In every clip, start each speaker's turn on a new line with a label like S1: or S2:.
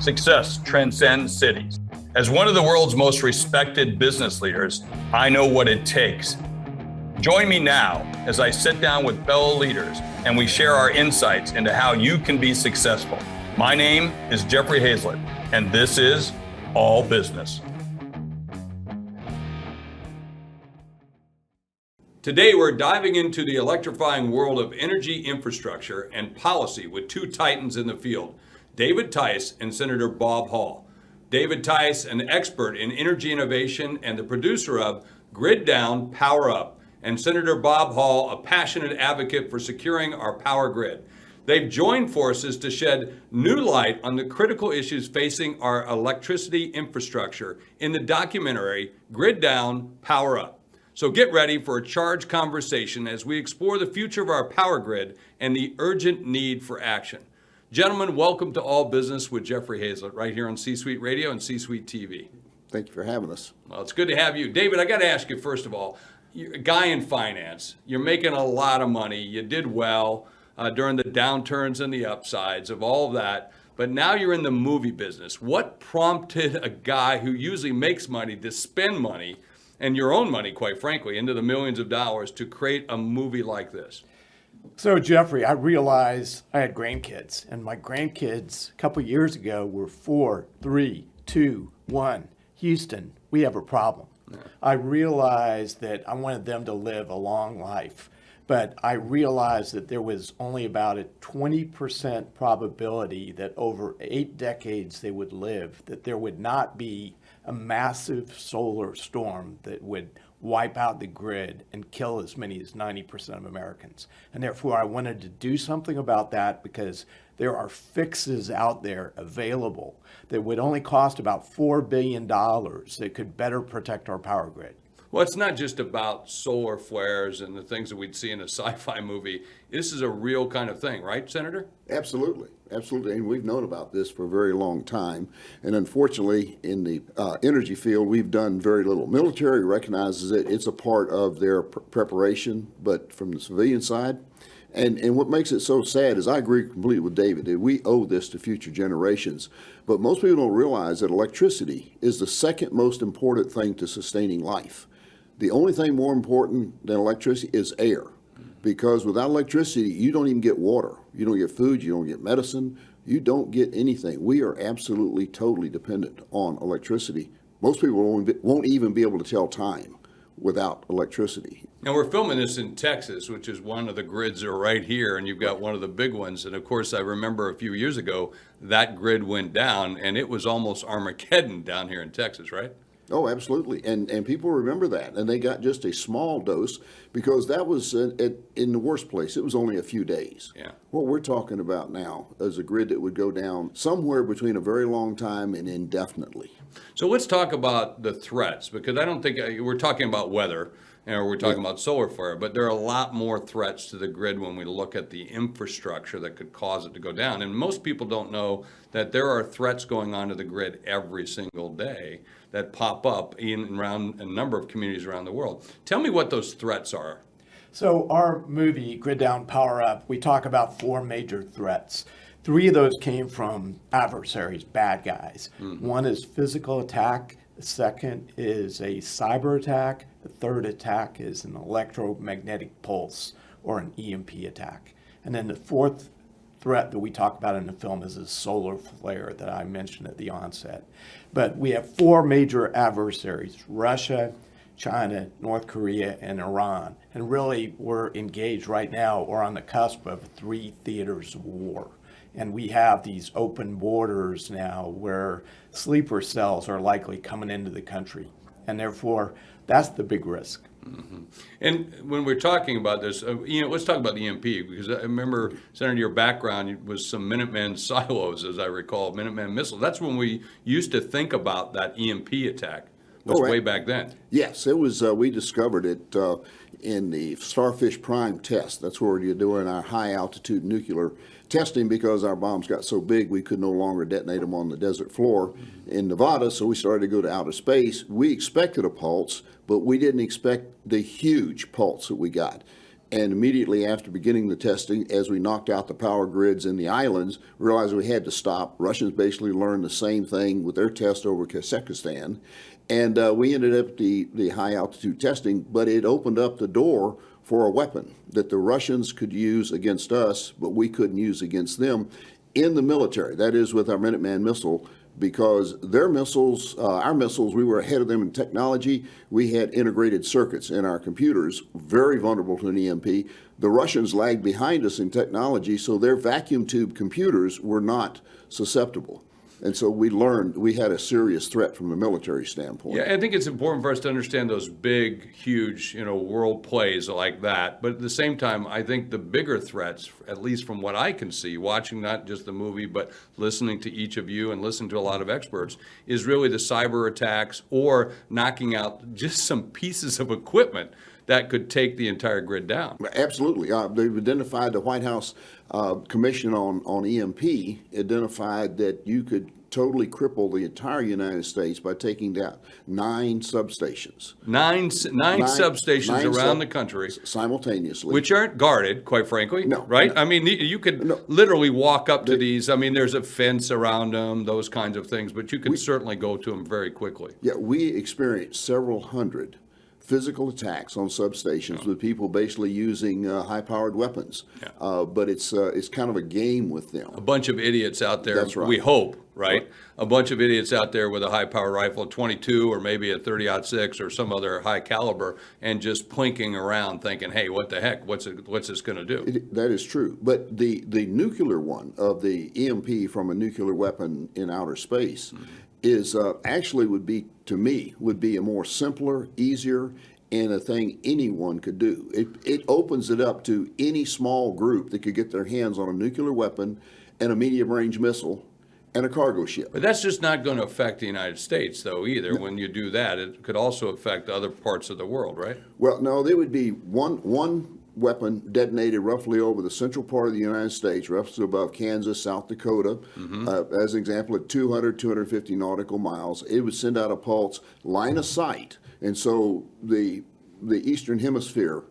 S1: Success transcends cities. As one of the world's most respected business leaders, I know what it takes. Join me now as I sit down with fellow leaders and we share our insights into how you can be successful. My name is Jeffrey Hayzlett, and this is All Business. Today, we're diving into the electrifying world of energy infrastructure and policy with two titans in the field, David Tice and Senator Bob Hall. David Tice, an expert in energy innovation and the producer of Grid Down, Power Up, and Senator Bob Hall, a passionate advocate for securing our power grid. They've joined forces to shed new light on the critical issues facing our electricity infrastructure in the documentary Grid Down, Power Up. So get ready for a charged conversation as we explore the future of our power grid and the urgent need for action. Gentlemen, welcome to All Business with Jeffrey Hayzlett, right here on C-Suite Radio and C-Suite TV.
S2: Thank you for having us.
S1: Well, it's good to have you. David, I got to ask you, first of all, you're a guy in finance. You're making a lot of money. You did well during the downturns and the upsides of all of that. But now you're in the movie business. What prompted a guy who usually makes money to spend money, and your own money, quite frankly, into the millions of dollars to create a movie like this?
S3: So, Jeffrey, I realized I had grandkids, and my grandkids a couple years ago were 4, 3, 2, 1. Houston, we have a problem. Yeah. I realized that I wanted them to live a long life, but I realized that there was only about a 20% probability that over 8 decades they would live, that there would not be a massive solar storm that would wipe out the grid and kill as many as 90% of Americans. And therefore, I wanted to do something about that because there are fixes out there available that would only cost about $4 billion that could better protect our power grid.
S1: Well, it's not just about solar flares and the things that we'd see in a sci-fi movie. This is a real kind of thing, right, Senator?
S2: Absolutely. Absolutely. And we've known about this for a very long time. And unfortunately, in the energy field, we've done very little. Military recognizes it. It's a part of their preparation, but from the civilian side. And what makes it so sad is I agree completely with David that we owe this to future generations. But most people don't realize that electricity is the second most important thing to sustaining life. The only thing more important than electricity is air, because without electricity, you don't even get water. You don't get food, you don't get medicine, you don't get anything. We are absolutely, totally dependent on electricity. Most people won't even be able to tell time without electricity.
S1: Now, we're filming this in Texas, which is one of the grids that are right here, and you've got one of the big ones. And of course, I remember a few years ago, that grid went down, and it was almost Armageddon down here in Texas, right?
S2: Oh, absolutely. And people remember that. And they got just a small dose because that was in the worst place. It was only a few days.
S1: Yeah. What
S2: we're talking about now is a grid that would go down somewhere between a very long time and indefinitely.
S1: So let's talk about the threats, because I don't think we're talking about weather or we're talking about solar flare, but there are a lot more threats to the grid when we look at the infrastructure that could cause it to go down. And most people don't know that there are threats going on to the grid every single day that pop up in around a number of communities around the world. Tell me what those threats are.
S3: So our movie, Grid Down, Power Up, we talk about 4 major threats. 3 of those came from adversaries, bad guys. Mm-hmm. One is physical attack. The second is a cyber attack. The third attack is an electromagnetic pulse or an EMP attack. And then the fourth threat that we talk about in the film is a solar flare that I mentioned at the onset. But we have 4 major adversaries: Russia, China, North Korea, and Iran. And really, we're engaged right now, we're on the cusp of 3 theaters of war. And we have these open borders now where sleeper cells are likely coming into the country. And therefore, that's the big risk.
S1: Mm-hmm. And when we're talking about this, let's talk about the EMP, because I remember, Senator, your background was some Minuteman silos, as I recall, Minuteman missiles. That's when we used to think about that EMP attack. Was way back then.
S2: Yes, it was. We discovered it in the Starfish Prime test. That's where you're doing our high altitude nuclear testing because our bombs got so big we could no longer detonate them on the desert floor in Nevada. So we started to go to outer space. We expected a pulse, but we didn't expect the huge pulse that we got. And immediately after beginning the testing, as we knocked out the power grids in the islands, realized we had to stop. Russians basically learned the same thing with their test over Kazakhstan. And we ended up the high altitude testing, but it opened up the door for a weapon that the Russians could use against us, but we couldn't use against them in the military. That is with our Minuteman missile, because their missiles, our missiles, we were ahead of them in technology. We had integrated circuits in our computers, very vulnerable to an EMP. The Russians lagged behind us in technology, so their vacuum tube computers were not susceptible. And so we learned we had a serious threat from the military standpoint.
S1: Yeah, I think it's important for us to understand those big, huge, world plays like that. But at the same time, I think the bigger threats, at least from what I can see, watching not just the movie, but listening to each of you and listening to a lot of experts, is really the cyber attacks or knocking out just some pieces of equipment that could take the entire grid down.
S2: Absolutely. They've identified, the White House Commission on EMP identified that you could totally cripple the entire United States by taking down 9 substations.
S1: Nine substations around the country.
S2: Simultaneously.
S1: Which aren't guarded, quite frankly,
S2: No,
S1: right?
S2: no.
S1: I mean, you could literally walk up to these. I mean, there's a fence around them, those kinds of things, but you can certainly go to them very quickly.
S2: Yeah, we experienced several hundred physical attacks on substations with people basically using high-powered weapons. But it's kind of a game with them.
S1: A bunch of idiots out there,
S2: That's right.
S1: we hope, right? A bunch of idiots out there with a high-power rifle, 22 or maybe a 30-06 or some other high caliber, and just plinking around thinking, hey, what the heck, what's this going to do?
S2: That is true. But the nuclear one of the EMP from a nuclear weapon in outer space is actually would be a more simpler, easier, and a thing anyone could do. It opens it up to any small group that could get their hands on a nuclear weapon and a medium-range missile and a cargo ship.
S1: But that's just not going to affect the United States, though, either. When you do that, it could also affect other parts of the world, right?
S2: Well, no, there would be one weapon detonated roughly over the central part of the United States, roughly above Kansas, South Dakota. As an example, at 250 nautical miles, it would send out a pulse line of sight. And so the Eastern Hemisphere,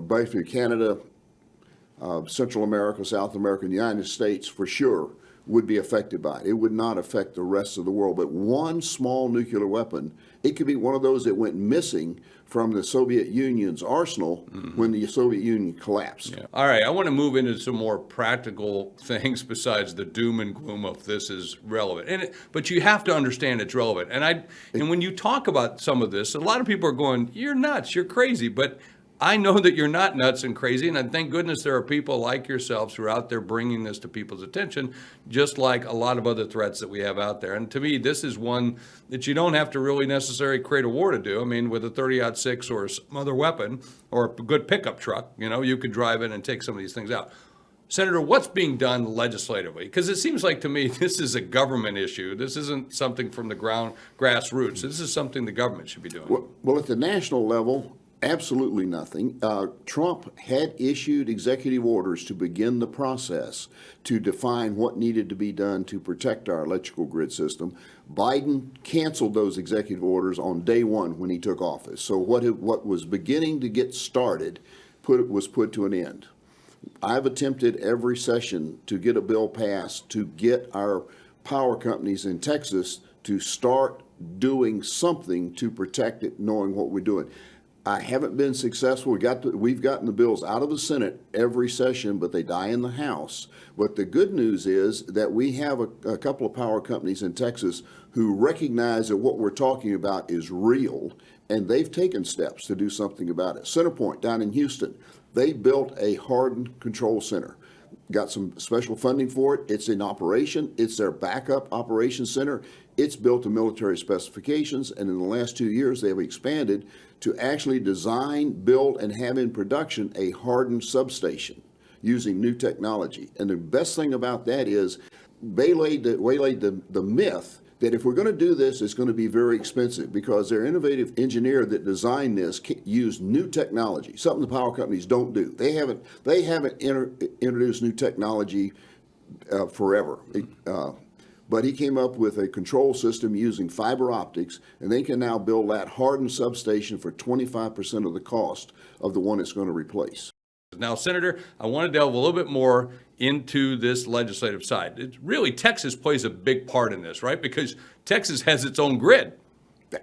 S2: basically Canada, Central America, South America, and the United States for sure would be affected by it. It would not affect the rest of the world. But one small nuclear weapon, it could be one of those that went missing from the Soviet Union's arsenal when the Soviet Union collapsed.
S1: Yeah. All right, I want to move into some more practical things besides the doom and gloom of this is relevant. But you have to understand it's relevant. And when you talk about some of this, a lot of people are going, you're nuts, you're crazy. But I know that you're not nuts and crazy, and I thank goodness there are people like yourselves who are out there bringing this to people's attention, just like a lot of other threats that we have out there. And to me, this is one that you don't have to really necessarily create a war to do. I mean, with a 30-06 or some other weapon or a good pickup truck, you could drive in and take some of these things out. Senator, what's being done legislatively? Because it seems like to me this is a government issue. This isn't something from the grassroots. This is something the government should be doing.
S2: Well, at the national level, absolutely nothing. Trump had issued executive orders to begin the process to define what needed to be done to protect our electrical grid system. Biden canceled those executive orders on day one when he took office. So what was beginning to get started was put to an end. I've attempted every session to get a bill passed to get our power companies in Texas to start doing something to protect it, knowing what we're doing. I haven't been successful. We've gotten the bills out of the Senate every session, but they die in the House. But the good news is that we have a couple of power companies in Texas who recognize that what we're talking about is real, and they've taken steps to do something about it. CenterPoint down in Houston, they built a hardened control center. Got some special funding for it. It's in operation. It's their backup operations center. It's built to military specifications, and in the last 2 years, they have expanded to actually design, build, and have in production a hardened substation using new technology. And the best thing about that is they laid the myth that if we're going to do this, it's going to be very expensive because their innovative engineer that designed this used new technology, something the power companies don't do. They haven't introduced new technology forever. But he came up with a control system using fiber optics, and they can now build that hardened substation for 25% of the cost of the one it's going to replace.
S1: Now, Senator, I want to delve a little bit more into this legislative side. Really, Texas plays a big part in this, right? Because Texas has its own grid.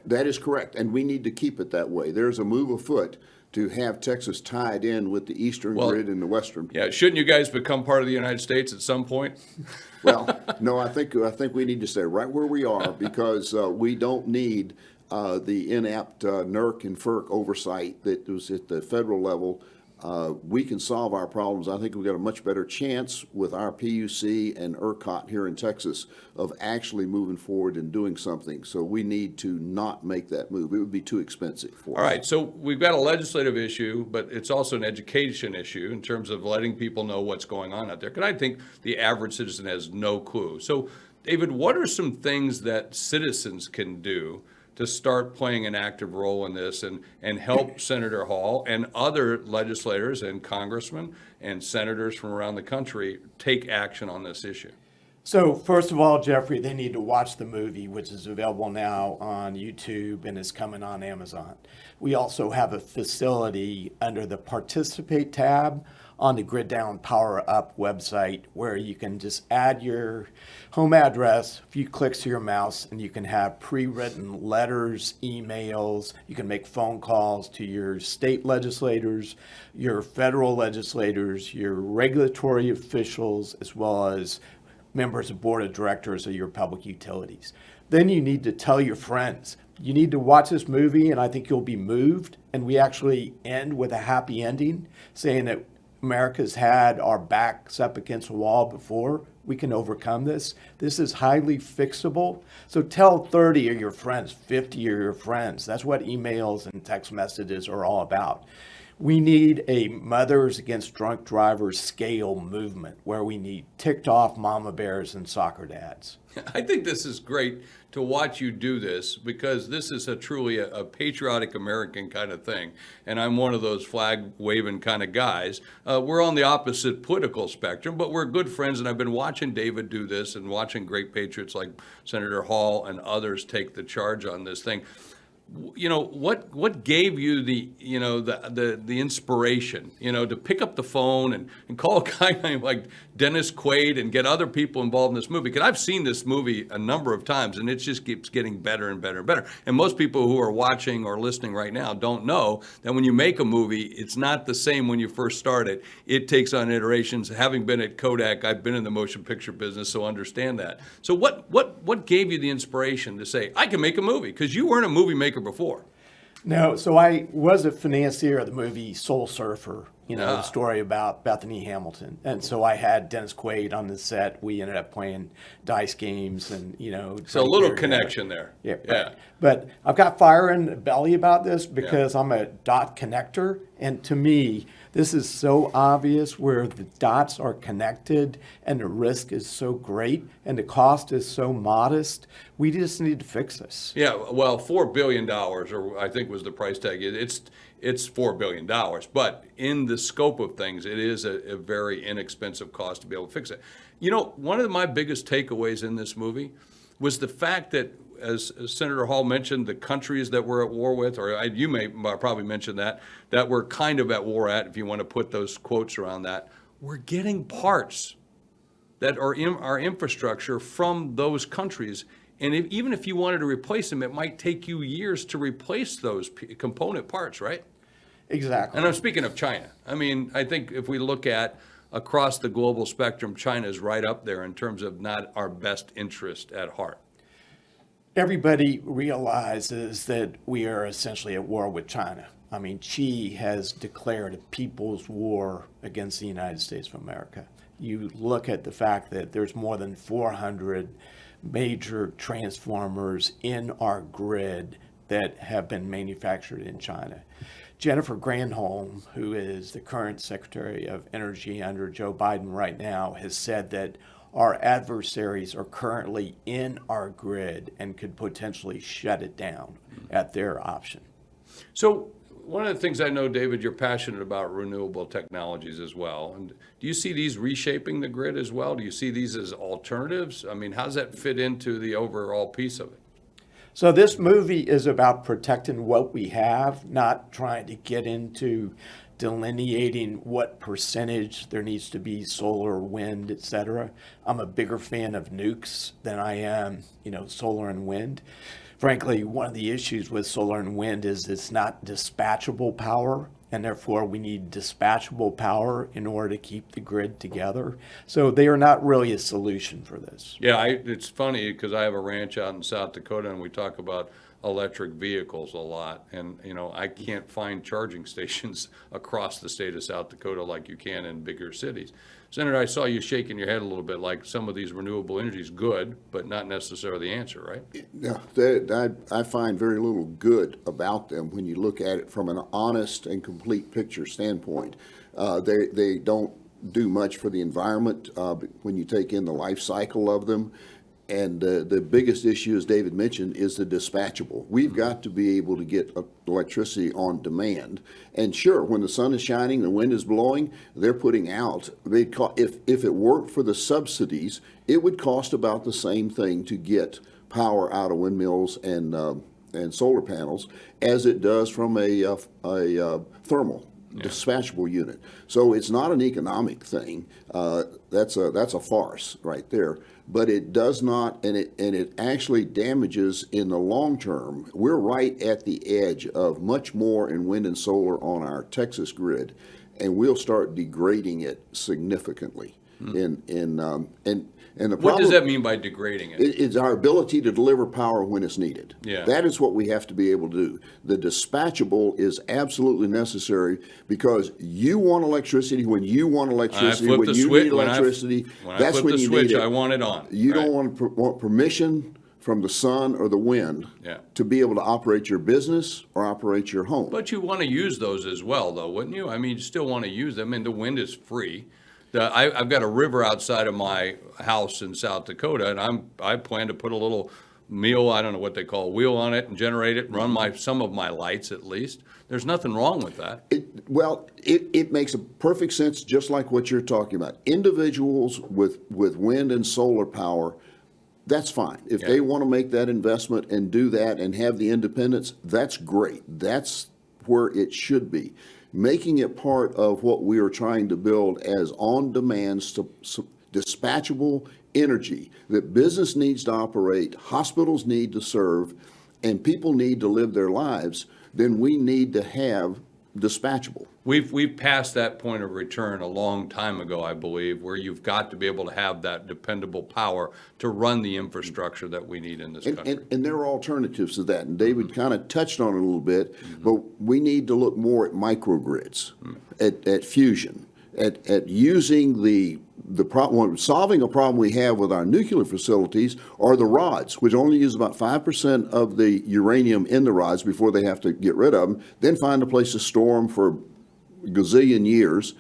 S2: That is correct, and we need to keep it that way. There's a move afoot to have Texas tied in with the eastern grid and the western.
S1: Yeah, shouldn't you guys become part of the United States at some point?
S2: Well, no, I think we need to stay right where we are because we don't need the inept NERC and FERC oversight that was at the federal level. We can solve our problems. I think we've got a much better chance with our PUC and ERCOT here in Texas of actually moving forward and doing something. So we need to not make that move. It would be too expensive for us.
S1: All right, so we've got a legislative issue, but it's also an education issue in terms of letting people know what's going on out there. Because I think the average citizen has no clue. So, David, what are some things that citizens can do to start playing an active role in this and help Senator Hall and other legislators and congressmen and senators from around the country take action on this issue?
S3: So first of all, Jeffrey, they need to watch the movie, which is available now on YouTube and is coming on Amazon. We also have a facility under the Participate tab on the Grid Down Power Up website where you can just add your home address, a few clicks to your mouse, and you can have pre-written letters, emails. You can make phone calls to your state legislators, your federal legislators, your regulatory officials, as well as members of board of directors of your public utilities. Then you need to tell your friends. You need to watch this movie, and I think you'll be moved. And we actually end with a happy ending, saying that America's had our backs up against a wall before. We can overcome this. This is highly fixable. So tell 30 of your friends, 50 of your friends. That's what emails and text messages are all about. We need a Mothers Against Drunk Drivers scale movement where we need ticked off mama bears and soccer dads.
S1: I think this is great to watch you do this because this is truly a patriotic American kind of thing. And I'm one of those flag waving kind of guys. We're on the opposite political spectrum, but we're good friends. And I've been watching David do this and watching great patriots like Senator Hall and others take the charge on this thing. You know, what gave you the inspiration, to pick up the phone and call a guy like Dennis Quaid and get other people involved in this movie? Because I've seen this movie a number of times and it just keeps getting better and better and better. And most people who are watching or listening right now don't know that when you make a movie, it's not the same when you first start it. It takes on iterations. Having been at Kodak, I've been in the motion picture business, so understand that. So what gave you the inspiration to say, I can make a movie? Because you weren't a movie maker before.
S3: No, so I was a financier of the movie Soul Surfer, the story about Bethany Hamilton. And so I had Dennis Quaid on the set. We ended up playing dice games and,
S1: So a little connection there.
S3: Yeah. Right. But I've got fire in the belly about this because I'm a dot connector. And to me, this is so obvious where the dots are connected and the risk is so great and the cost is so modest. We just need to fix this.
S1: Yeah, well, $4 billion, or I think was the price tag. It's $4 billion. But in the scope of things, it is a very inexpensive cost to be able to fix it. One of my biggest takeaways in this movie was the fact that, as Senator Hall mentioned, the countries that we're at war with, or you may probably mention that we're kind of at war at, if you want to put those quotes around that, we're getting parts that are in our infrastructure from those countries. And even if you wanted to replace them, it might take you years to replace those component parts, right?
S3: Exactly.
S1: And I'm speaking of China. I mean, I think if we look at across the global spectrum, China is right up there in terms of not our best interest at heart.
S3: Everybody realizes that we are essentially at war with China. I mean, Xi has declared a people's war against the United States of America. You look at the fact that there's more than 400 major transformers in our grid that have been manufactured in China. Jennifer Granholm, who is the current Secretary of Energy under Joe Biden right now, has said that our adversaries are currently in our grid and could potentially shut it down at their option.
S1: So one of the things I know, David, you're passionate about renewable technologies as well. And do you see these reshaping the grid as well? Do you see these as alternatives? I mean, how does that fit into the overall piece of it?
S3: So this movie is about protecting what we have, not trying to get into delineating what percentage there needs to be solar, wind, et cetera. I'm a bigger fan of nukes than I am, solar and wind. Frankly, one of the issues with solar and wind is it's not dispatchable power, and therefore we need dispatchable power in order to keep the grid together. So they are not really a solution for this.
S1: Yeah, it's funny because I have a ranch out in South Dakota, and we talk about electric vehicles a lot. And, I can't find charging stations across the state of South Dakota like you can in bigger cities. Senator, I saw you shaking your head a little bit like some of these renewable energies good, but not necessarily the answer, right?
S2: Yeah, I find very little good about them when you look at it from an honest and complete picture standpoint. They don't do much for the environment when you take in the life cycle of them. And the biggest issue, as David mentioned, is the dispatchable. We've got to be able to get electricity on demand. And sure, when the sun is shining, the wind is blowing, they're putting out. If it weren't for the subsidies, it would cost about the same thing to get power out of windmills and solar panels as it does from a thermal. Yeah. Dispatchable unit. So it's not an economic thing. That's a farce right there. But it does not, and it actually damages in the long term. We're right at the edge of much more in wind and solar on our Texas grid, and we'll start degrading it significantly. And the problem,
S1: what does that mean by degrading it?
S2: It's our ability to deliver power when it's needed.
S1: Yeah.
S2: That is what we have to be able to do. The dispatchable is absolutely necessary because you want electricity when you want electricity, when you need electricity. That's when you need it.
S1: I want it on.
S2: You don't want permission from the sun or the wind to be able to operate your business or operate your home.
S1: But you want to use those as well, though, wouldn't you? I mean, you still want to use them. I mean, the wind is free. I've got a river outside of my house in South Dakota, and I plan to put a little wheel on it and generate it and run some of my lights at least. There's nothing wrong with that.
S2: It makes a perfect sense, just like what you're talking about. Individuals with wind and solar power, that's fine. If they want to make that investment and do that and have the independence, that's great. That's where it should be. Making it part of what we are trying to build as on-demand, dispatchable energy that business needs to operate, hospitals need to serve, and people need to live their lives, then we need to have dispatchable.
S1: We've passed that point of return a long time ago, I believe, where you've got to be able to have that dependable power to run the infrastructure that we need in this country.
S2: And there are alternatives to that, and David kind of touched on it a little bit, but we need to look more at microgrids, at fusion, at using the problem, solving a problem we have with our nuclear facilities are the rods, which only use about 5% of the uranium in the rods before they have to get rid of them, then find a place to store them for a gazillion years.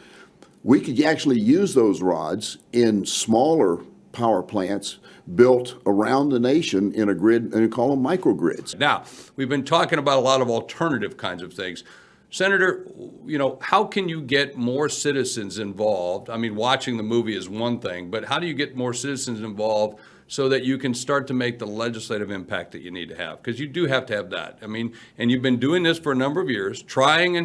S2: We could actually use those rods in smaller power plants built around the nation in a grid, and we call them microgrids.
S1: Now, we've been talking about a lot of alternative kinds of things. Senator, how can you get more citizens involved? I mean, watching the movie is one thing, but how do you get more citizens involved so that you can start to make the legislative impact that you need to have? Because you do have to have that. I mean, and you've been doing this for a number of years, trying,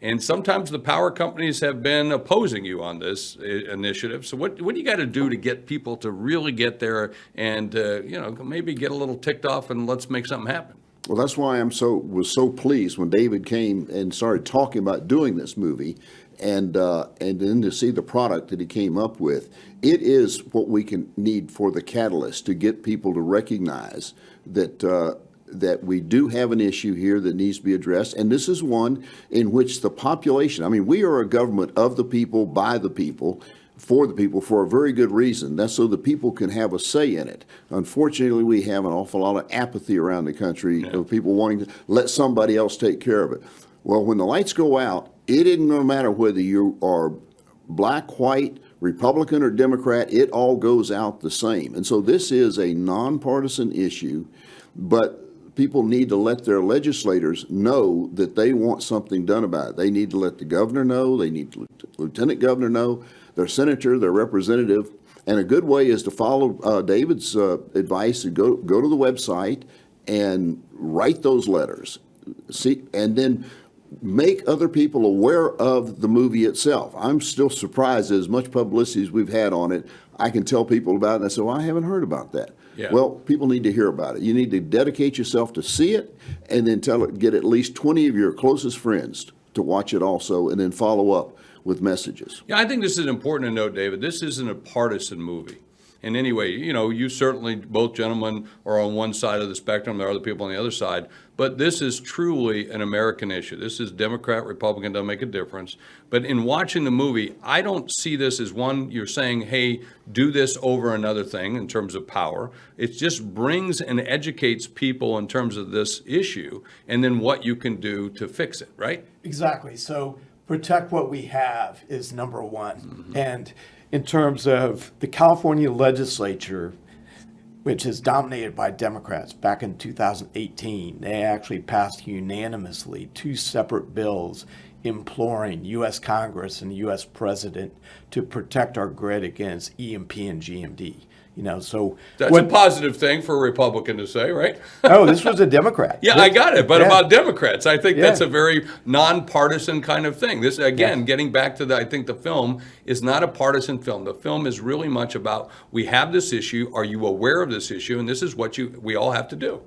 S1: and sometimes the power companies have been opposing you on this initiative. So what do you got to do to get people to really get there and, maybe get a little ticked off and let's make something happen?
S2: Well, that's why I was so pleased when David came and started talking about doing this movie, and then to see the product that he came up with. It is what we can need for the catalyst to get people to recognize that we do have an issue here that needs to be addressed, and this is one in which the population. I mean, we are a government of the people, by the people, for the people, for a very good reason. That's so the people can have a say in it. Unfortunately, we have an awful lot of apathy around the country of people wanting to let somebody else take care of it. Well, when the lights go out, it isn't no matter whether you are black, white, Republican, or Democrat, it all goes out the same. And so this is a nonpartisan issue, but people need to let their legislators know that they want something done about it. They need to let the governor know, they need to let the lieutenant governor know, their senator, their representative. And a good way is to follow David's advice and go to the website and write those letters. See, and then make other people aware of the movie itself. I'm still surprised at as much publicity as we've had on it. I can tell people about it, and I say, well, I haven't heard about that.
S1: Yeah.
S2: Well, people need to hear about it. You need to dedicate yourself to see it, and then get at least 20 of your closest friends to watch it also, and then follow up with messages.
S1: Yeah, I think this is important to note, David. This isn't a partisan movie. And anyway, you certainly, both gentlemen are on one side of the spectrum. There are other people on the other side. But this is truly an American issue. This is Democrat, Republican, doesn't make a difference. But in watching the movie, I don't see this as one, you're saying, hey, do this over another thing in terms of power. It just brings and educates people in terms of this issue and then what you can do to fix it, right?
S3: Exactly. So protect what we have is number one. And in terms of the California legislature, which is dominated by Democrats, back in 2018, they actually passed unanimously 2 separate bills imploring U.S. Congress and the U.S. President to protect our grid against EMP and GMD. So
S1: that's a positive thing for a Republican to say, right?
S3: Oh, this was a Democrat.
S1: Yeah, I got it. But about Democrats, I think that's
S3: Yeah.
S1: a very nonpartisan kind of thing. This, again, getting back to I think the film is not a partisan film. The film is really much about, we have this issue. Are you aware of this issue? And this is what we all have to do.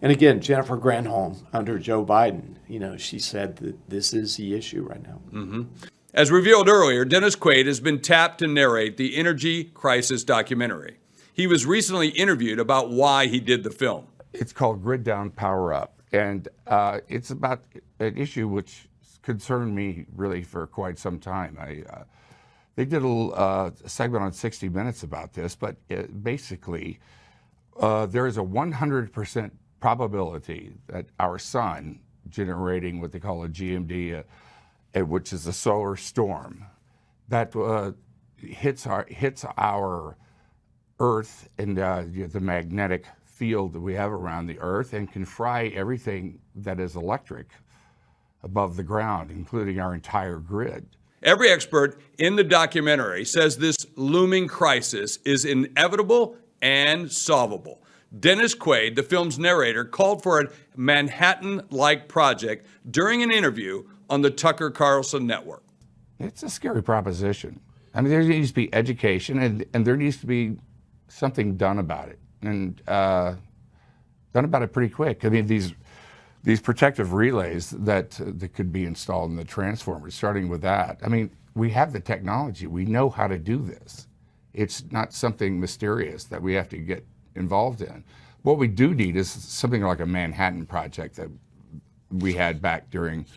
S3: And again, Jennifer Granholm under Joe Biden, she said that this is the issue right now.
S1: As revealed earlier, Dennis Quaid has been tapped to narrate the energy crisis documentary. He was recently interviewed about why he did the film.
S4: It's called Grid Down, Power Up, and it's about an issue which concerned me really for quite some time. They did a segment on 60 Minutes about this, but basically there is a 100% probability that our sun generating what they call a GMD, which is a solar storm, that hits our Earth and the magnetic field that we have around the Earth, and can fry everything that is electric above the ground, including our entire grid.
S1: Every expert in the documentary says this looming crisis is inevitable and solvable. Dennis Quaid, the film's narrator, called for a Manhattan-like project during an interview on the Tucker Carlson network.
S4: It's a scary proposition. I mean, there needs to be education, and there needs to be something done about it, and done about it pretty quick. I mean, these protective relays that could be installed in the transformers, starting with that. I mean, we have the technology. We know how to do this. It's not something mysterious that we have to get involved in. What we do need is something like a Manhattan Project that we had back during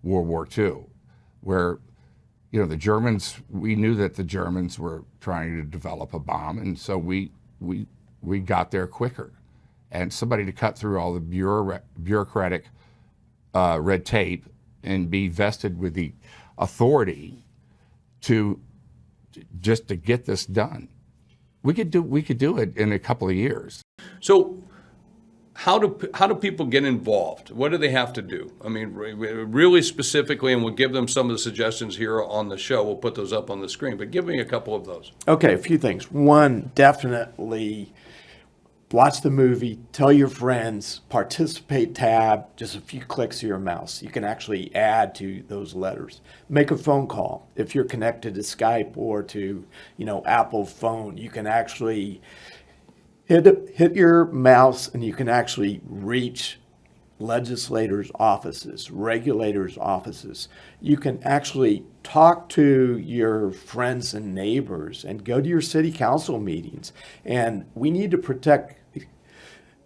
S4: World War II, where the Germans, we knew that the Germans were trying to develop a bomb, and so we got there quicker. And somebody to cut through all the bureaucratic red tape and be vested with the authority to get this done. We could do it in a couple of years.
S1: So how do people get involved? What do they have to do? I mean, really specifically, and we'll give them some of the suggestions here on the show. We'll put those up on the screen, but give me a couple of those.
S3: Okay, a few things. One, definitely watch the movie, tell your friends, participate tab, just a few clicks of your mouse. You can actually add to those letters. Make a phone call. If you're connected to Skype or to, Apple phone, you can actually hit your mouse and you can actually reach legislators' offices, regulators' offices. You can actually talk to your friends and neighbors and go to your city council meetings. And we need to protect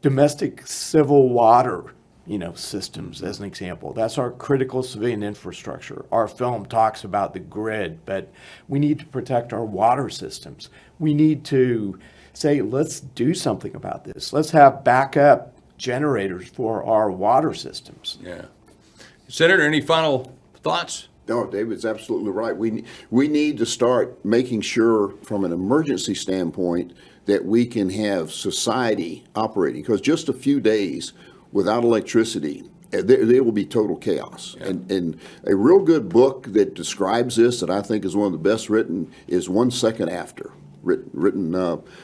S3: domestic civil water, systems, as an example. That's our critical civilian infrastructure. Our film talks about the grid, but we need to protect our water systems. We need to say, let's do something about this. Let's have backup generators for our water systems.
S1: Yeah. Senator, any final thoughts?
S2: No, David's absolutely right. We need to start making sure from an emergency standpoint that we can have society operating, because just a few days without electricity, there will be total chaos. Yeah. And a real good book that describes this, that I think is one of the best written, is 1 Second After, written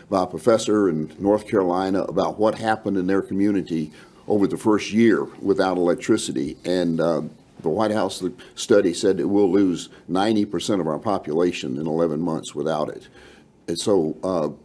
S2: by a professor in North Carolina about what happened in their community over the first year without electricity. And the White House study said that we'll lose 90% of our population in 11 months without it. And so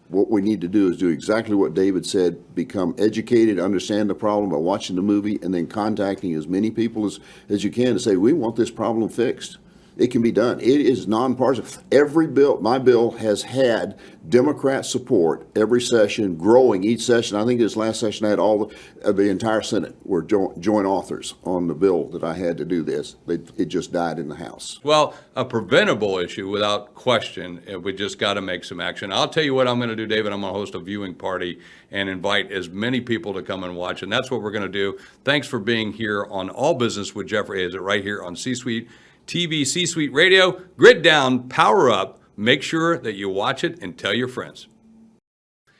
S2: what we need to do is do exactly what David said: become educated, understand the problem by watching the movie, and then contacting as many people as you can to say, we want this problem fixed. It can be done. It is nonpartisan. Every bill, my bill has had Democrat support every session, growing each session. I think this last session I had all the entire Senate were joint authors on the bill that I had to do this. It just died in the House.
S1: Well, a preventable issue without question. We just got to make some action. I'll tell you what I'm going to do, David. I'm going to host a viewing party and invite as many people to come and watch, and that's what we're going to do. Thanks for being here on All Business with Jeffrey Hayzlett right here on C-Suite TV, C-Suite Radio. Grid down, power up. Make sure that you watch it and tell your friends.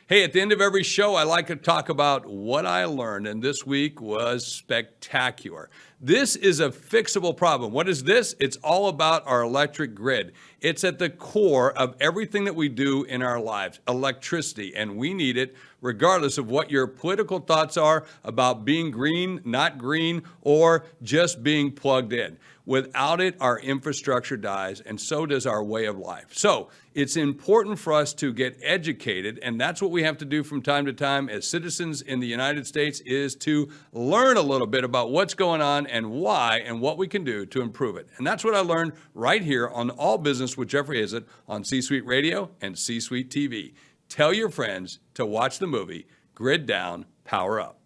S1: Hey, at the end of every show, I like to talk about what I learned, and this week was spectacular. This is a fixable problem. What is this? It's all about our electric grid. It's at the core of everything that we do in our lives, electricity, and we need it regardless of what your political thoughts are about being green, not green, or just being plugged in. Without it, our infrastructure dies, and so does our way of life. So it's important for us to get educated, and that's what we have to do from time to time as citizens in the United States, is to learn a little bit about what's going on and why and what we can do to improve it. And that's what I learned right here on All Business with Jeffrey Hayzlett on C-Suite Radio and C-Suite TV. Tell your friends to watch the movie Grid Down, Power Up.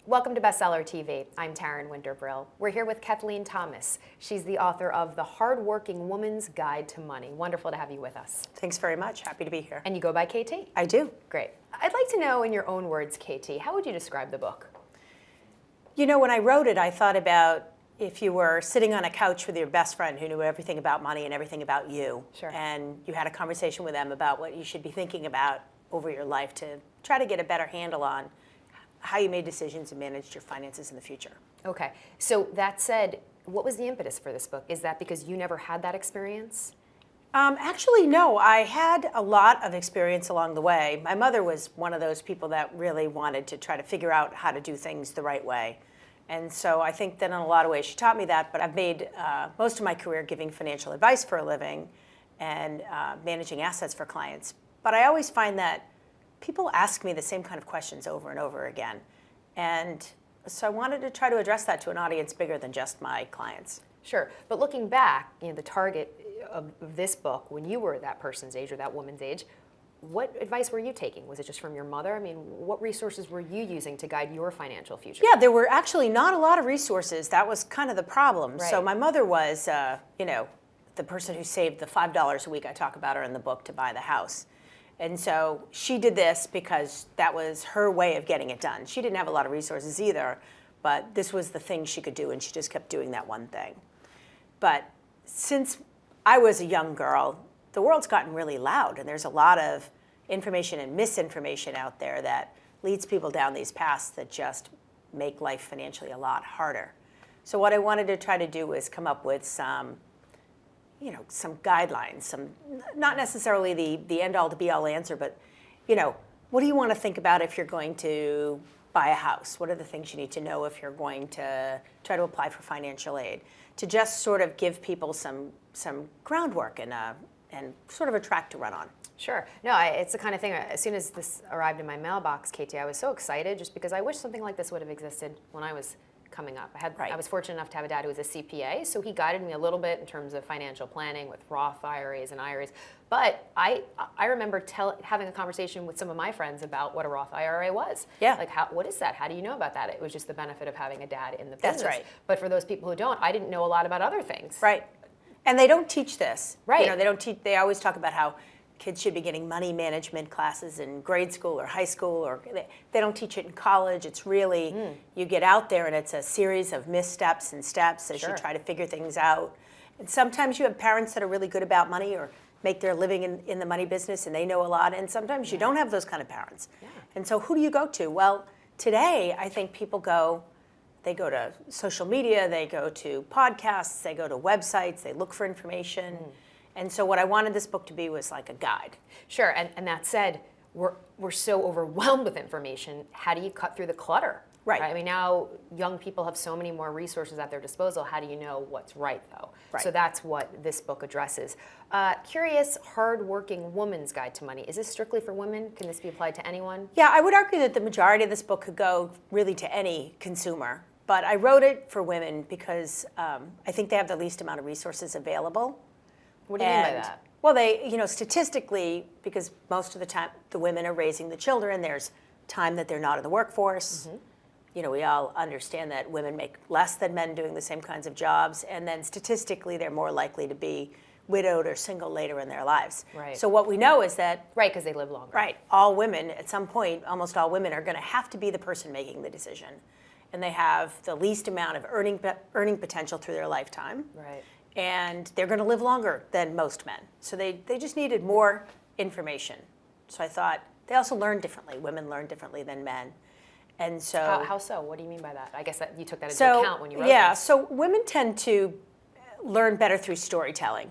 S5: Welcome to Bestseller TV. I'm Taryn Winterbrill. We're here with Kathleen Thomas. She's the author of The Hardworking Woman's Guide to Money. Wonderful to have you with us.
S6: Thanks very much. Happy to be here.
S5: And you go by KT?
S6: I do.
S5: Great. I'd like to know, in your own words, KT, how would you describe the book?
S6: You know, when I wrote it, I thought about if you were sitting on a couch with your best friend who knew everything about money and everything about you,
S5: Sure.
S6: and you had a conversation with them about what you should be thinking about over your life to try to get a better handle on how you made decisions and managed your finances in the future.
S5: Okay. So that said, what was the impetus for this book? Is that because you never had that experience?
S6: Actually, no. I had a lot of experience along the way. My mother was one of those people that really wanted to try to figure out how to do things the right way. And so I think that in a lot of ways she taught me that, but I've made most of my career giving financial advice for a living and managing assets for clients. But I always find that people ask me the same kind of questions over and over again. And so I wanted to try to address that to an audience bigger than just my clients.
S5: Sure. But looking back, you know, the target of this book, when you were that person's age or that woman's age, what advice were you taking? Was it just from your mother? I mean, what resources were you using to guide your financial future?
S6: Yeah, there were actually not a lot of resources. That was kind of the problem.
S5: Right.
S6: So my mother was, you know, the person who saved the $5 a week. I talk about her in the book to buy the house. And so she did this because that was her way of getting it done. She didn't have a lot of resources either, but this was the thing she could do, and she just kept doing that one thing. But since I was a young girl, the world's gotten really loud, and there's a lot of information and misinformation out there that leads people down these paths that just make life financially a lot harder. So what I wanted to try to do was come up with some guidelines, some, not necessarily the end-all to be-all answer, but, you know, what do you want to think about if you're going to buy a house? What are the things you need to know if you're going to try to apply for financial aid? To just sort of give people some groundwork and sort of a track to run on.
S5: Sure. No, it's the kind of thing, as soon as this arrived in my mailbox, KT, I was so excited just because I wish something like this would have existed when I was coming up. I was fortunate enough to have a dad who was a CPA, so he guided me a little bit in terms of financial planning with Roth IRAs and IRAs. But I remember having a conversation with some of my friends about what a Roth IRA was.
S6: Yeah.
S5: Like, what is that? How do you know about that? It was just the benefit of having a dad in the business.
S6: That's right.
S5: But for those people who don't, I didn't know a lot about other things.
S6: Right. And they don't teach this.
S5: Right.
S6: They don't teach. They always talk about how kids should be getting money management classes in grade school or high school, or they don't teach it in college. It's really, you get out there and it's a series of missteps and steps as you try to figure things out. And sometimes you have parents that are really good about money or make their living in the money business and they know a lot, and sometimes you don't have those kind of parents. And so who do you go to? Well, today I think people they go to social media, they go to podcasts, they go to websites, they look for information. And so what I wanted this book to be was like a guide.
S5: Sure, and that said, we're so overwhelmed with information. How do you cut through the clutter?
S6: Right.
S5: I mean, now young people have so many more resources at their disposal. How do you know what's right, though?
S6: Right.
S5: So that's what this book addresses. Curious, Hardworking Woman's Guide to Money. Is this strictly for women? Can this be applied to anyone?
S6: Yeah, I would argue that the majority of this book could go really to any consumer. But I wrote it for women because I think they have the least amount of resources available.
S5: What do you mean by that?
S6: Well, statistically, because most of the time the women are raising the children, there's time that they're not in the workforce. We all understand that women make less than men doing the same kinds of jobs, and then statistically they're more likely to be widowed or single later in their lives.
S5: Right.
S6: So what we know is that
S5: Right, because they live longer.
S6: Right. All women, at some point, almost all women are going to have to be the person making the decision. And they have the least amount of earning potential through their lifetime.
S5: Right.
S6: And they're going to live longer than most men. So they just needed more information. So I thought, they also learn differently. Women learn differently than men. And so...
S5: How so? What do you mean by that? I guess that you took that into account when you wrote
S6: yeah,
S5: this.
S6: so women tend to learn better through storytelling.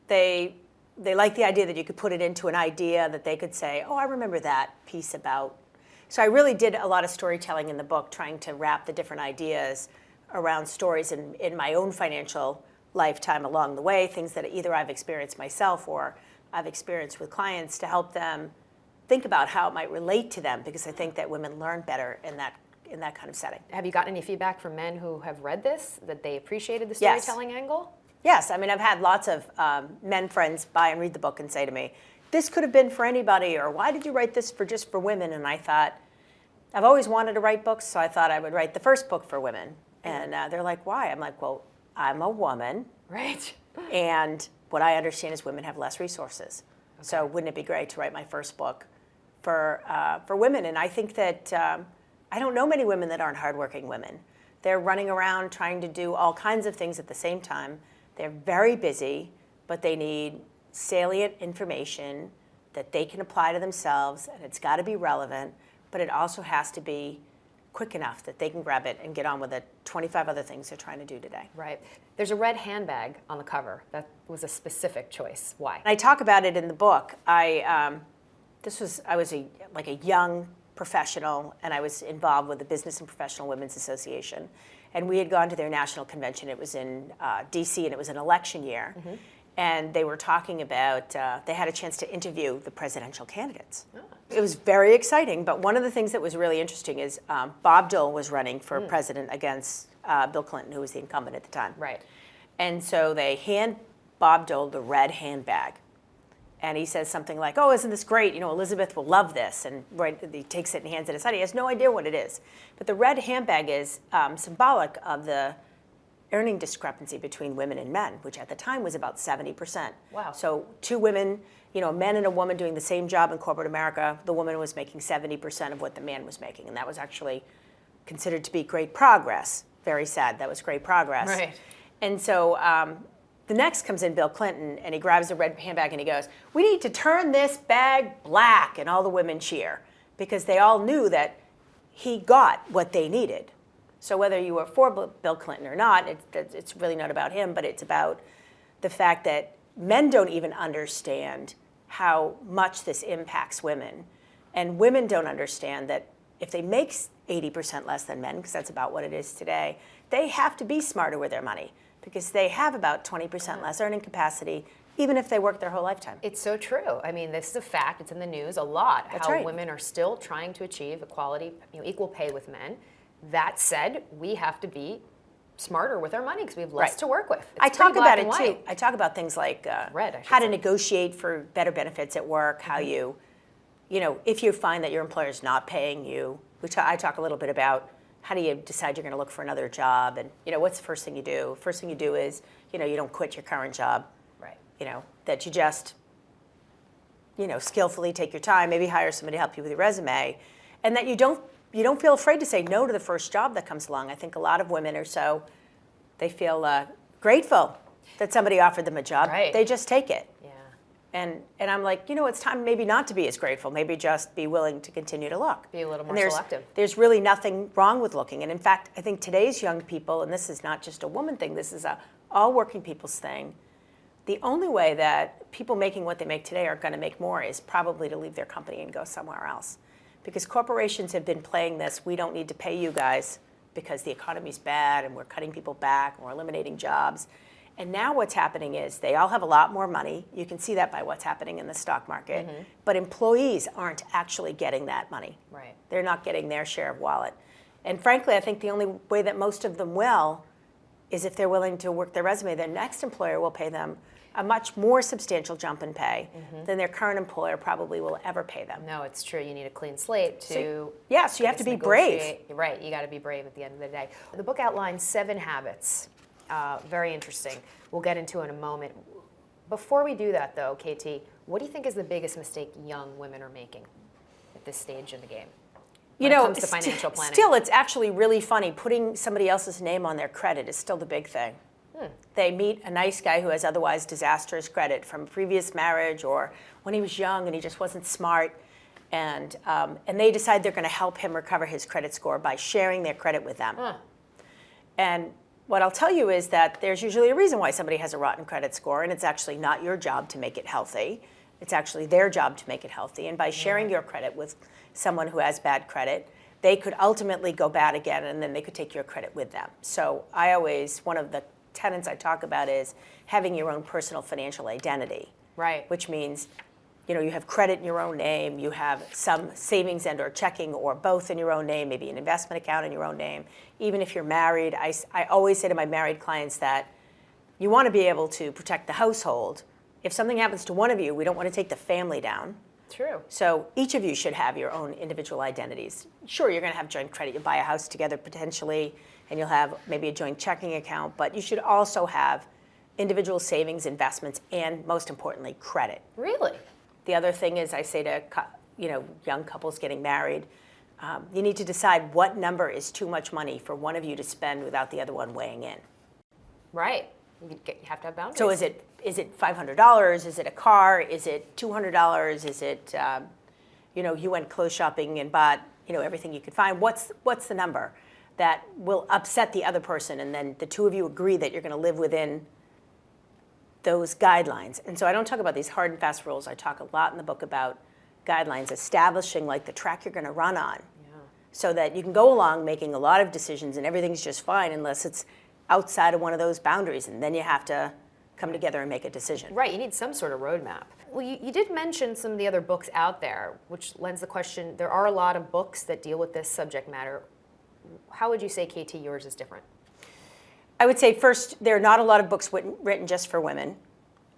S6: They like the idea that you could put it into an idea that they could say, oh, I remember that piece about... So I really did a lot of storytelling in the book, trying to wrap the different ideas around stories in my own financial lifetime along the way, things that either I've experienced myself or I've experienced with clients, to help them think about how it might relate to them, because I think that women learn better in that kind of setting.
S5: Have you gotten any feedback from men who have read this, that they appreciated the
S6: Yes.
S5: storytelling angle?
S6: Yes, I mean, I've had lots of men friends buy and read the book and say to me, this could have been for anybody, or why did you write this just for women? And I thought, I've always wanted to write books, so I thought I would write the first book for women. And they're like, why? I'm like, well, I'm a woman.
S5: Right.
S6: And what I understand is women have less resources. Okay. So wouldn't it be great to write my first book for women? And I think that I don't know many women that aren't hardworking women. They're running around trying to do all kinds of things at the same time. They're very busy, but they need salient information that they can apply to themselves, and it's got to be relevant, but it also has to be quick enough that they can grab it and get on with the 25 other ththings they're trying to do today.
S5: Right. There's a red handbag on the cover. That was a specific choice. Why?
S6: And I talk about it in the book. I was a young professional, and I was involved with the Business and Professional Women's Association. And we had gone to their national convention. It was in D.C., and it was an election year. And they were talking about, they had a chance to interview the presidential candidates. It was very exciting, but one of the things that was really interesting is Bob Dole was running for president against Bill Clinton, who was the incumbent at the time.
S5: Right.
S6: And so they hand Bob Dole the red handbag. And he says something like, oh, isn't this great? Elizabeth will love this. And he takes it and hands it aside. He has no idea what it is. But the red handbag is symbolic of the earning discrepancy between women and men, which at the time was about 70%.
S5: Wow.
S6: So two women, a man and a woman doing the same job in corporate America, the woman was making 70% of what the man was making. And that was actually considered to be great progress. Very sad, that was great progress.
S5: Right.
S6: And so the next comes in Bill Clinton, and he grabs the red handbag and he goes, we need to turn this bag black. And all the women cheer, because they all knew that he got what they needed. So whether you were for Bill Clinton or not, it's really not about him, but it's about the fact that men don't even understand how much this impacts women. And women don't understand that if they make 80% less than men, because that's about what it is today, they have to be smarter with their money, because they have about 20% less earning capacity, even if they work their whole lifetime.
S5: It's so true. I mean, this is a fact. It's in the news a lot.
S6: That's
S5: how
S6: right.
S5: women are still trying to achieve equality, equal pay with men. That said, we have to be smarter with our money because we have less
S6: Right.
S5: to work with. It's
S6: I talk
S5: pretty black
S6: about it
S5: and
S6: too.
S5: white.
S6: I talk about things like
S5: Red, I should
S6: how to
S5: say.
S6: negotiate for better benefits at work, how if you find that your employer's not paying you, which I talk a little bit about, how do you decide you're going to look for another job? And, what's the first thing you do? First thing you do is, you don't quit your current job.
S5: Right.
S6: That you just, skillfully take your time, maybe hire somebody to help you with your resume, and that you don't feel afraid to say no to the first job that comes along. I think a lot of women they feel grateful that somebody offered them a job.
S5: Right.
S6: They just take it.
S5: Yeah.
S6: And I'm like, it's time maybe not to be as grateful. Maybe just be willing to continue to look.
S5: Be a little more
S6: And
S5: selective.
S6: There's really nothing wrong with looking. And in fact, I think today's young people, and this is not just a woman thing, this is a all working people's thing. The only way that people making what they make today are going to make more is probably to leave their company and go somewhere else. Because corporations have been playing this, we don't need to pay you guys because the economy's bad and we're cutting people back and we're eliminating jobs. And now what's happening is they all have a lot more money. You can see that by what's happening in the stock market. Mm-hmm. But employees aren't actually getting that money.
S5: Right.
S6: They're not getting their share of wallet. And frankly, I think the only way that most of them will is if they're willing to work their resume. Their next employer will pay them a much more substantial jump in pay than their current employer probably will ever pay them.
S5: No, it's true. You need a clean slate to.
S6: So you have to be brave.
S5: Right, you got to be brave at the end of the day. The book outlines 7 habits. Very interesting. We'll get into in a moment. Before we do that, though, KT, what do you think is the biggest mistake young women are making at this stage in the game? When it comes to financial planning.
S6: Still, it's actually really funny. Putting somebody else's name on their credit is still the big thing. They meet a nice guy who has otherwise disastrous credit from a previous marriage or when he was young and he just wasn't smart. And they decide they're going to help him recover his credit score by sharing their credit with them. And what I'll tell you is that there's usually a reason why somebody has a rotten credit score, and it's actually not your job to make it healthy. It's actually their job to make it healthy. And by sharing your credit with someone who has bad credit, they could ultimately go bad again, and then they could take your credit with them. So one of the tenets I talk about is having your own personal financial identity.
S5: Right.
S6: Which means, you have credit in your own name, you have some savings and or checking or both in your own name, maybe an investment account in your own name. Even if you're married, I always say to my married clients that you want to be able to protect the household. If something happens to one of you, we don't want to take the family down.
S5: True.
S6: So each of you should have your own individual identities. Sure, you're going to have joint credit. You'll buy a house together potentially, and you'll have maybe a joint checking account, but you should also have individual savings, investments, and most importantly, credit.
S5: Really?
S6: The other thing is I say to young couples getting married, you need to decide what number is too much money for one of you to spend without the other one weighing in.
S5: Right. You have to have boundaries.
S6: So is it $500? Is it a car? Is it $200? Is it you went clothes shopping and bought everything you could find? What's the number that will upset the other person, and then the two of you agree that you're going to live within those guidelines? And so I don't talk about these hard and fast rules. I talk a lot in the book about guidelines, establishing like the track you're going to run on, so that you can go along making a lot of decisions and everything's just fine unless it's outside of one of those boundaries, and then you have to come together and make a decision.
S5: Right, you need some sort of roadmap. Well, you did mention some of the other books out there, which lends the question, there are a lot of books that deal with this subject matter. How would you say, KT, yours is different?
S6: I would say first, there are not a lot of books written just for women,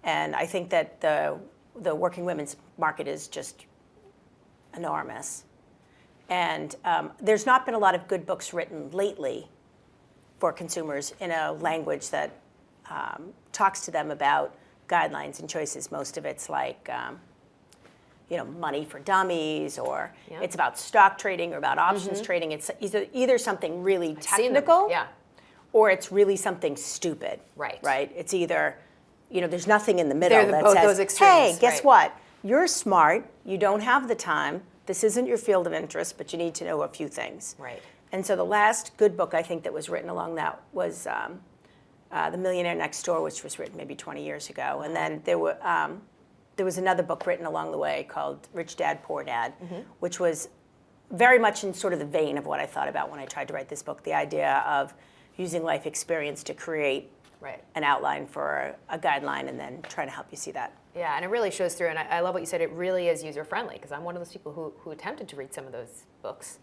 S6: and I think that the working women's market is just enormous. And there's not been a lot of good books written lately for consumers in a language that talks to them about guidelines and choices. Most of it's like, money for dummies, or it's about stock trading or about options trading. It's either something really technical, or it's really something stupid. Right. It's either, there's nothing in the middle that
S5: both
S6: says,
S5: those extremes,
S6: hey, guess what? You're smart. You don't have the time. This isn't your field of interest, but you need to know a few things.
S5: Right.
S6: And so the last good book I think that was written along that was The Millionaire Next Door, which was written maybe 20 years ago. And then there was another book written along the way called Rich Dad, Poor Dad, which was very much in sort of the vein of what I thought about when I tried to write this book, the idea of using life experience to create an outline for a guideline and then trying to help you see that.
S5: Yeah, and it really shows through, and I love what you said, it really is user-friendly, because I'm one of those people who attempted to read some of those books,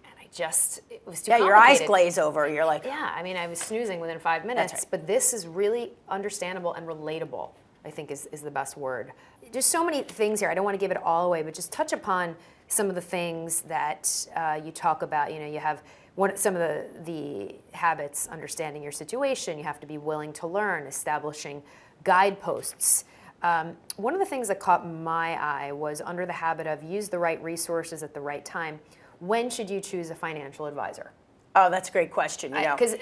S5: and it was too complicated.
S6: Your eyes glaze over, you're like...
S5: Yeah, I was snoozing within 5 minutes,
S6: That's right.
S5: But this is really understandable and relatable. I think is the best word. Just so many things here. I don't want to give it all away, but just touch upon some of the things that you talk about. You have some of the habits, understanding your situation. You have to be willing to learn, establishing guideposts. One of the things that caught my eye was under the habit of use the right resources at the right time. When should you choose a financial advisor?
S6: Oh, that's a great question.
S5: Because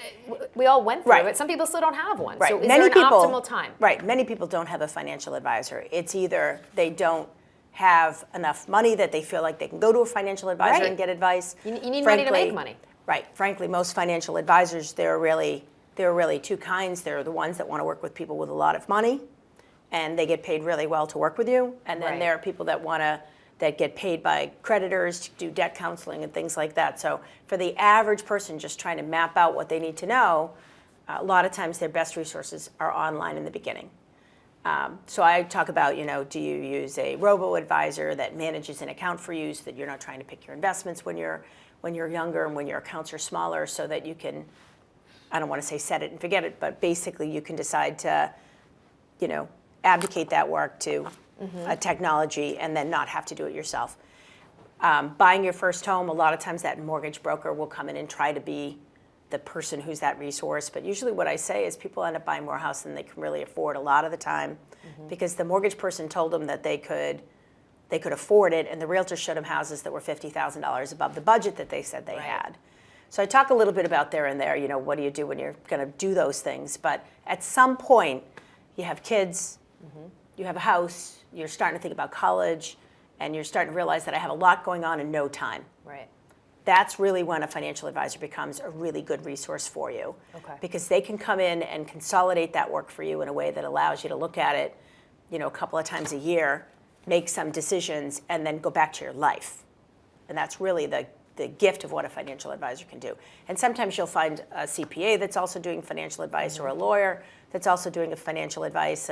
S5: we all went through
S6: Right.
S5: it. Some people still don't have one.
S6: Right.
S5: So is
S6: Many
S5: there an
S6: people,
S5: optimal time?
S6: Right. Many people don't have a financial advisor. It's either they don't have enough money that they feel like they can go to a financial advisor
S5: Right.
S6: and get advice.
S5: You need money to make money.
S6: Right. Frankly, most financial advisors, there are really two kinds. There are the ones that want to work with people with a lot of money, and they get paid really well to work with you. And then
S5: Right.
S6: there are people that get paid by creditors to do debt counseling and things like that. So for the average person just trying to map out what they need to know, a lot of times their best resources are online in the beginning. So I talk about, do you use a robo-advisor that manages an account for you so that you're not trying to pick your investments when you're younger and when your accounts are smaller, so that you can, I don't want to say set it and forget it, but basically you can decide to, abdicate that work to a technology and then not have to do it yourself. Buying your first home, a lot of times that mortgage broker will come in and try to be the person who's that resource. But usually what I say is people end up buying more house than they can really afford a lot of the time, because the mortgage person told them that they could afford it, and the realtor showed them houses that were $50,000 above the budget that they said they
S5: Right.
S6: had. So I talk a little bit about there and there, what do you do when you're going to do those things? But at some point, you have kids, you have a house, you're starting to think about college, and you're starting to realize that I have a lot going on and no time.
S5: Right.
S6: That's really when a financial advisor becomes a really good resource for you.
S5: Okay.
S6: Because they can come in and consolidate that work for you in a way that allows you to look at it, a couple of times a year, make some decisions, and then go back to your life. And that's really the gift of what a financial advisor can do. And sometimes you'll find a CPA that's also doing financial advice, or a lawyer that's also doing a financial advice.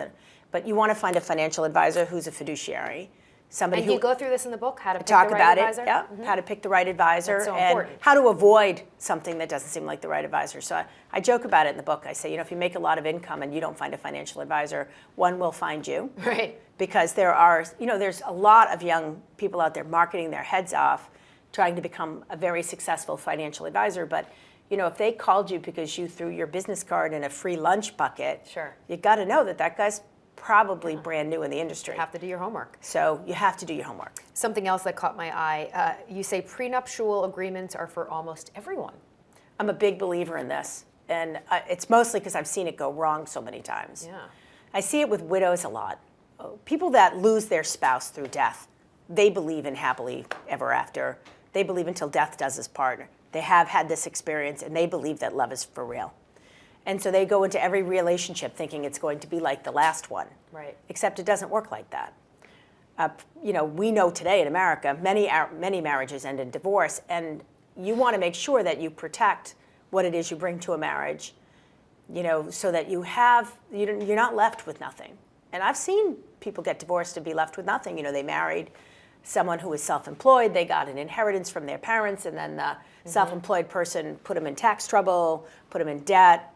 S6: But you want to find a financial advisor who's a fiduciary. Somebody
S5: And
S6: who
S5: you go through this in the book, how to pick
S6: talk
S5: the right
S6: about
S5: advisor?
S6: it, how to pick the right advisor,
S5: That's so
S6: and
S5: important.
S6: how to avoid something that doesn't seem like the right advisor. So I joke about it in the book. I say, if you make a lot of income and you don't find a financial advisor, one will find you.
S5: Right.
S6: Because there's a lot of young people out there marketing their heads off, trying to become a very successful financial advisor. But, if they called you because you threw your business card in a free lunch bucket,
S5: Sure.
S6: you got to know that guy's probably brand new in the industry.
S5: You have to do your homework.
S6: So you have to do your homework.
S5: Something else that caught my eye, you say prenuptial agreements are for almost everyone.
S6: I'm a big believer in this, and it's mostly because I've seen it go wrong so many times.
S5: Yeah.
S6: I see it with widows a lot. People that lose their spouse through death, they believe in happily ever after. They believe until death does us part. They have had this experience, and they believe that love is for real. And so they go into every relationship thinking it's going to be like the last one.
S5: Right.
S6: Except it doesn't work like that. We know today in America, many marriages end in divorce, and you want to make sure that you protect what it is you bring to a marriage, so that you're not left with nothing. And I've seen people get divorced and be left with nothing. They married someone who was self-employed, they got an inheritance from their parents, and then the self-employed person put them in tax trouble, put them in debt,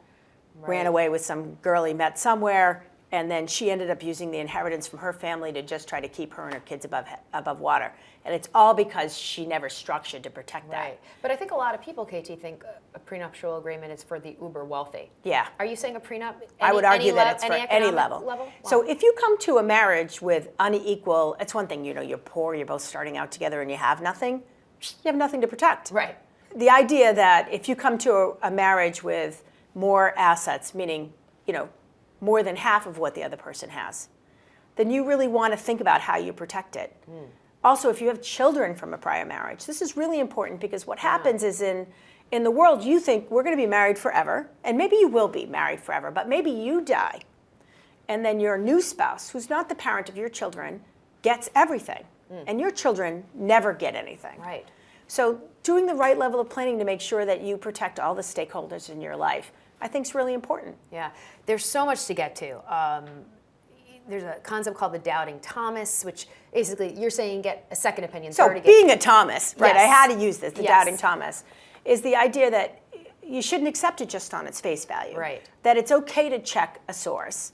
S6: ran away with some girl he met somewhere, and then she ended up using the inheritance from her family to just try to keep her and her kids above water. And it's all because she never structured to protect that.
S5: Right. But I think a lot of people, KT, think a prenuptial agreement is for the uber wealthy.
S6: Yeah.
S5: Are you saying a prenup?
S6: I would argue that it's for any
S5: economic
S6: level.
S5: Wow.
S6: So if you come to a marriage with unequal, it's one thing, you're poor, you're both starting out together and you have nothing to protect.
S5: Right.
S6: The idea that if you come to a marriage with more assets, meaning, more than half of what the other person has, then you really want to think about how you protect it. Also, if you have children from a prior marriage, this is really important, because what happens is in the world, you think we're going to be married forever, and maybe you will be married forever, but maybe you die, and then your new spouse, who's not the parent of your children, gets everything, and your children never get anything.
S5: Right.
S6: So doing the right level of planning to make sure that you protect all the stakeholders in your life, I think is really important.
S5: Yeah. There's so much to get to. There's a concept called the doubting Thomas, which basically you're saying get a second opinion.
S6: So being a Thomas, right,
S5: Yes.
S6: I had to use this, the
S5: Yes.
S6: doubting Thomas, is the idea that you shouldn't accept it just on its face value.
S5: Right.
S6: That it's okay to check a source.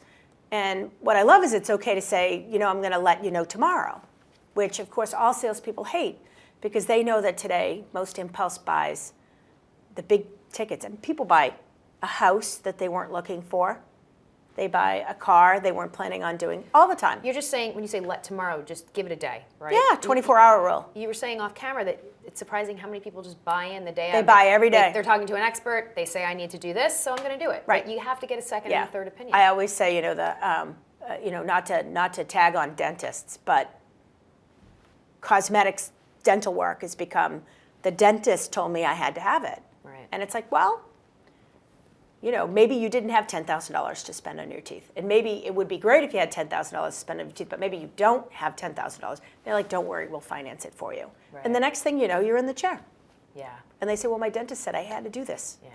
S6: And what I love is it's okay to say, I'm going to let you know tomorrow, which of course all salespeople hate because they know that today most impulse buys, the big tickets, and people buy a house that they weren't looking for. They buy a car they weren't planning on doing all the time.
S5: You're just saying, when you say let tomorrow, just give it a day, right?
S6: Yeah, 24-hour rule.
S5: You were saying off camera that it's surprising how many people just buy in the day.
S6: They buy every day.
S5: They're talking to an expert. They say, I need to do this, so I'm going to do it.
S6: Right.
S5: But you have to get a second and a third opinion.
S6: I always say, not to tag on dentists, but cosmetics, dental work has become, the dentist told me I had to have it.
S5: Right.
S6: And it's like, well, maybe you didn't have $10,000 to spend on your teeth. And maybe it would be great if you had $10,000 to spend on your teeth, but maybe you don't have $10,000. They're like, don't worry, we'll finance it for you.
S5: Right.
S6: And the next thing you know, you're in the chair.
S5: Yeah.
S6: And they say, well, my dentist said I had to do this.
S5: Yeah.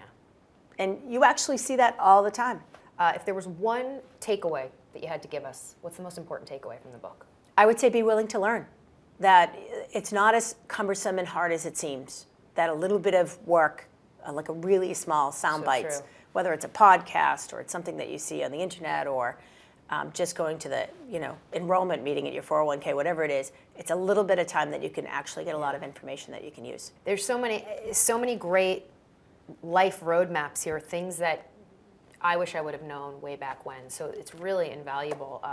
S6: And you actually see that all the time.
S5: If there was one takeaway that you had to give us, what's the most important takeaway from the book?
S6: I would say be willing to learn. That it's not as cumbersome and hard as it seems. That a little bit of work, like a really small sound
S5: So
S6: bites,
S5: true.
S6: whether it's a podcast or it's something that you see on the internet or just going to the enrollment meeting at your 401k, whatever it is, it's a little bit of time that you can actually get a lot of information that you can use.
S5: There's so many great life roadmaps here, things that I wish I would have known way back when. So it's really invaluable,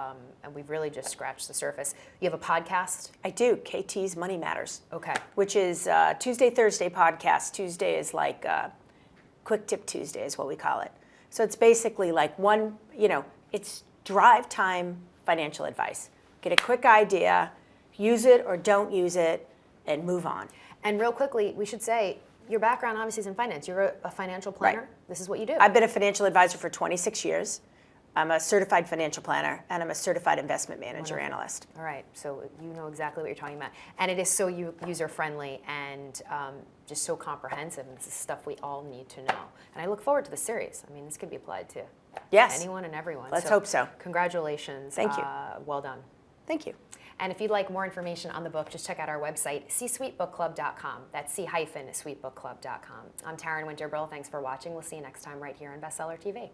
S5: and we've really just scratched the surface. You have a podcast?
S6: I do, KT's Money Matters.
S5: Okay.
S6: Which is Tuesday, Thursday podcast. Tuesday is like Quick Tip Tuesday is what we call it. So it's basically like it's drive time financial advice. Get a quick idea, use it or don't use it, and move on.
S5: And real quickly, we should say, your background obviously is in finance. You're a financial planner.
S6: Right.
S5: This is what you do.
S6: I've been a financial advisor for 26 years. I'm a certified financial planner, and I'm a certified investment manager analyst.
S5: All right, so you know exactly what you're talking about. And it is so user-friendly and just so comprehensive, and this is stuff we all need to know. And I look forward to the series. I mean, this could be applied to anyone and everyone.
S6: Let's hope so.
S5: Congratulations.
S6: Thank you.
S5: Well done.
S6: Thank you.
S5: And if you'd like more information on the book, just check out our website, csuitebookclub.com. That's c-suitebookclub.com. I'm Taryn Winterbrill. Thanks for watching. We'll see you next time right here on Bestseller TV.